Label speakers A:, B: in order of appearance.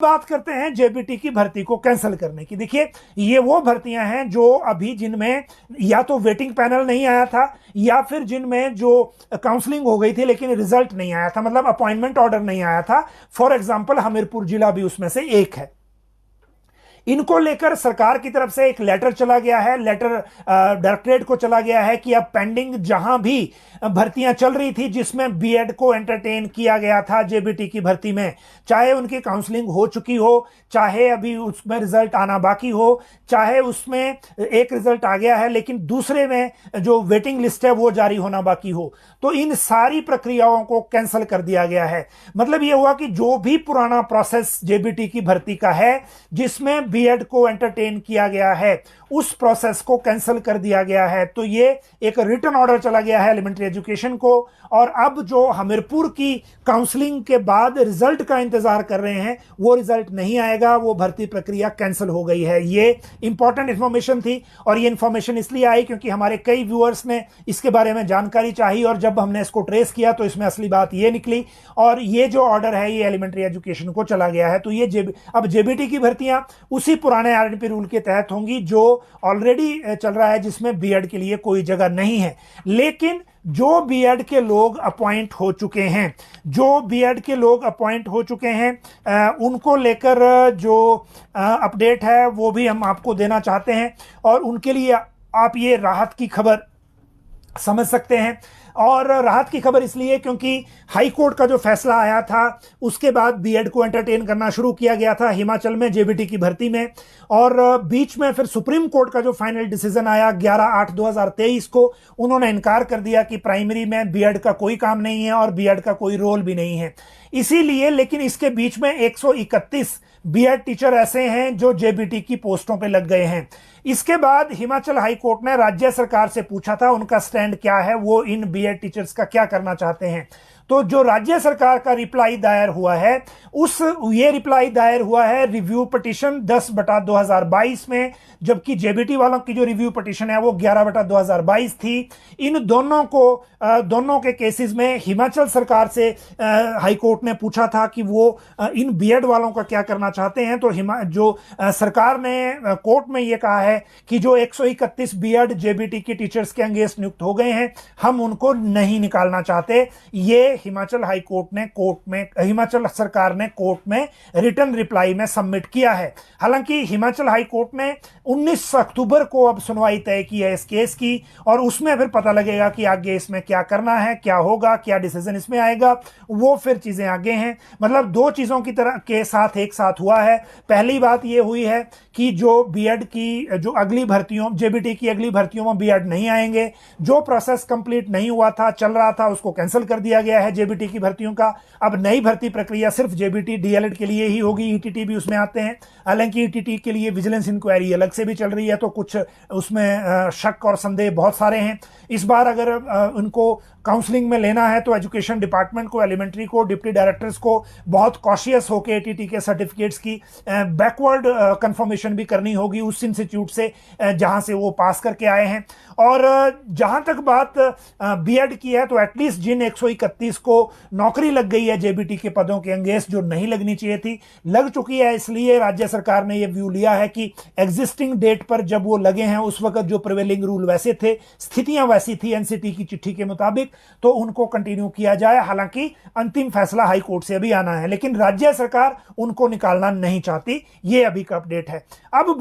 A: बात करते हैं जेबीटी की भर्ती को कैंसिल करने की। देखिए, ये वो भर्तियां हैं जो अभी जिनमें या तो वेटिंग पैनल नहीं आया था या फिर जिनमें जो काउंसलिंग हो गई थी लेकिन रिजल्ट नहीं आया था, मतलब अपॉइंटमेंट ऑर्डर नहीं आया था। फॉर एग्जांपल हमीरपुर जिला भी उसमें से एक है। इनको लेकर सरकार की तरफ से एक लेटर चला गया है, लेटर डायरेक्टरेट को चला गया है कि अब पेंडिंग जहां भी भर्तियां चल रही थी जिसमें बीएड को एंटरटेन किया गया था जेबीटी की भर्ती में, चाहे उनकी काउंसलिंग हो चुकी हो, चाहे अभी उसमें रिजल्ट आना बाकी हो, चाहे उसमें एक रिजल्ट आ गया है लेकिन दूसरे में जो वेटिंग लिस्ट है वो जारी होना बाकी हो, तो इन सारी प्रक्रियाओं को कैंसिल कर दिया गया है। मतलब यह हुआ कि जो भी पुराना प्रोसेस जेबीटी की भर्ती का है जिसमें बीएड को एंटरटेन किया गया है उस प्रोसेस को कैंसिल कर दिया गया है। तो ये एक रिटन ऑर्डर चला गया है एलिमेंट्री एजुकेशन को, और अब जो हमीरपुर की काउंसलिंग के बाद रिजल्ट का इंतजार कर रहे हैं वो रिजल्ट नहीं आएगा, वो भर्ती प्रक्रिया कैंसिल हो गई है। ये इंपॉर्टेंट इंफॉर्मेशन थी और ये इंफॉर्मेशन इसलिए आई क्योंकि हमारे कई व्यूअर्स ने इसके बारे में जानकारी चाहिए और जब हमने इसको ट्रेस किया तो इसमें असली बात ये निकली। और ये जो ऑर्डर है ये एलिमेंट्री एजुकेशन को चला गया है। तो ये अब जेबीटी की भर्तियां उसी पुराने आरएनपी रूल के तहत होंगी जो ऑलरेडी चल रहा है, जिसमें बीएड के लिए कोई जगह नहीं है। लेकिन जो बीएड के लोग अपॉइंट हो चुके हैं, उनको लेकर जो अपडेट है वो भी हम आपको देना चाहते हैं और उनके लिए आप ये राहत की खबर समझ सकते हैं। और राहत की खबर इसलिए क्योंकि हाई कोर्ट का जो फैसला आया था उसके बाद बीएड को एंटरटेन करना शुरू किया गया था हिमाचल में जेबीटी की भर्ती में, और बीच में फिर सुप्रीम कोर्ट का जो फाइनल डिसीजन आया 11/8/2023 को, उन्होंने इनकार कर दिया कि प्राइमरी में बीएड का कोई काम नहीं है और बीएड का कोई रोल भी नहीं है। इसीलिए लेकिन इसके बीच में 131 बीएड टीचर ऐसे हैं जो जेबीटी की पोस्टों पे लग गए हैं। इसके बाद हिमाचल हाई कोर्ट ने राज्य सरकार से पूछा था उनका स्टैंड क्या है, वो इन बीएड टीचर्स का क्या करना चाहते हैं। तो जो राज्य सरकार का रिप्लाई दायर हुआ है ये रिप्लाई दायर हुआ है रिव्यू पिटीशन 10/2022 में, जबकि जेबीटी वालों की जो रिव्यू पिटीशन है वो 11/2022 थी। इन दोनों के केसेस में हिमाचल सरकार से हाई कोर्ट ने पूछा था कि वो इन बीएड वालों का क्या करना चाहते हैं। तो सरकार ने कोर्ट में ये कहा है कि जो 131 बीएड जेबीटी के टीचर्स के अगेंस्ट नियुक्त हो गए हैं हम उनको नहीं निकालना चाहते। ये हिमाचल सरकार ने कोर्ट में रिटर्न रिप्लाई में सबमिट किया है। हालांकि हिमाचल हाई कोर्ट ने 19 अक्टूबर को अब सुनवाई तय की है इस केस की, और उसमें फिर पता लगेगा कि आगे इसमें क्या करना है, क्या होगा, क्या डिसीजन इसमें आएगा, वो फिर चीजें आगे हैं। मतलब दो चीजों की तरह के साथ एक साथ हुआ है। पहली बात ये हुई है कि जो बीएड की जो अगली भर्तियों जेबीटी की अगली भर्तियों में बीएड नहीं आएंगे, जो प्रोसेस कंप्लीट नहीं हुआ था, चल रहा था, उसको कैंसिल कर दिया गया है जेबीटी की भर्तियों का। अब नई भर्ती प्रक्रिया सिर्फ जेबीटी डीएलएड के लिए ही होगी, ईटीटी भी उसमें आते हैं। हालांकि ईटीटी के लिए विजिलेंस इंक्वायरी अलग से भी चल रही है, तो कुछ उसमें शक और संदेह बहुत सारे हैं। इस बार अगर उनको काउंसलिंग में लेना है तो एजुकेशन डिपार्टमेंट को, एलिमेंट्री को, डिप्टी डायरेक्टर्स को बहुत कॉशियस होकर एटीटी के सर्टिफिकेट्स की बैकवर्ड कंफर्मेशन भी करनी होगी उस इंस्टीट्यूट से जहां से वो पास करके आए हैं। और जहां तक बात बीएड की है तो एटलीस्ट जिन 131 को नौकरी लग गई है जेबीटी के पदों के अगेंस्ट जो नहीं लगनी चाहिए थी, लग चुकी है, इसलिए राज्य सरकार ने यह व्यू लिया है कि एग्जिस्टिंग डेट पर जब वो लगे हैं उस वक्त जो प्रिवेलिंग रूल वैसे थे, स्थितियां वैसी थी एनसीटी की चिट्ठी के मुताबिक, तो उनको कंटिन्यू किया जाए। हालांकि अंतिम फैसला हाई कोर्ट से अभी आना है, लेकिन राज्य सरकार उनको निकालना नहीं चाहती। ये अभी का अपडेट है। अब